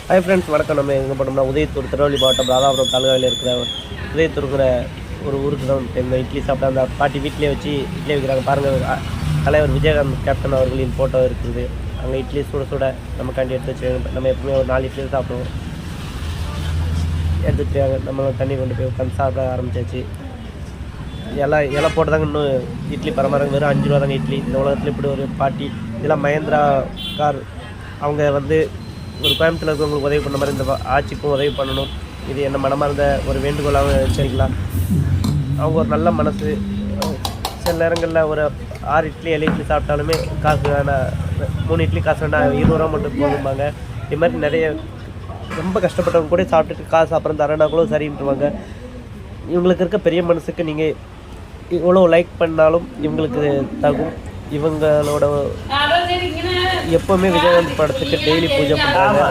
Hi friends, வணக்கம். நம்ம எங்கே பண்ணோம்னா உதயத்தூர், திருநெல்வேலி மாவட்டம் ராதாபுரம் தாலுகாவில் இருக்கிற உதயத்தூருங்கிற ஒரு ஊருக்கு தான் இந்த இட்லி சாப்பிட்டா அந்த பாட்டி வீட்டிலே வச்சு இட்லி வைக்கிறாங்க பாருங்கள். தலைவர் விஜயகாந்த் கேப்டன் அவர்களின் ஃபோட்டோ இருக்குது. அங்கே இட்லி சுட சுட நமக்காண்டி எடுத்து வச்சு நம்ம எப்பவுமே ஒரு 4 இட்லி சாப்பிடுவோம். எடுத்துகிட்டு நம்மளும் தண்ணி கொண்டு போய் உட்காந்து சாப்பிட ஆரம்பிச்சாச்சு. இலை போட்டதாங்க இன்னும் இட்லி பரமாறாங்க. வெறும் 5 ரூபா தாங்க இட்லி. இந்த உலகத்தில் இப்படி ஒரு பாட்டி. இதெல்லாம் மகேந்திரா கார். அவங்க வந்து ஒரு கோயம்புத்தூர் இருக்கிறவங்களுக்கு உதவி பண்ண மாதிரி இந்த ஆட்சிக்கும் உதவி பண்ணணும். இது என்ன மனமார்ந்த ஒரு வேண்டுகோளாக வச்சுக்கலாம். அவங்க ஒரு நல்ல மனசு. சில நேரங்களில் ஒரு 6 இட்லி 7 இட்லி சாப்பிட்டாலுமே காசு வேணாம், 3 இட்லி காசு வேணாம், 20 ரூபா மட்டும் போகும்பாங்க. இது மாதிரி நிறைய ரொம்ப கஷ்டப்பட்டவங்க கூட சாப்பிட்டுட்டு காசு அப்புறம் தரேன்னா கூட சரின்ட்டுருவாங்க. இவங்களுக்கு இருக்க பெரிய மனசுக்கு நீங்கள் இவ்வளோ லைக் பண்ணாலும் இவங்களுக்கு தகும். இவங்களோட எப்போவுமே விஜயகாந்த் படத்துக்கு டெய்லி பூஜை பண்ணுறாங்க.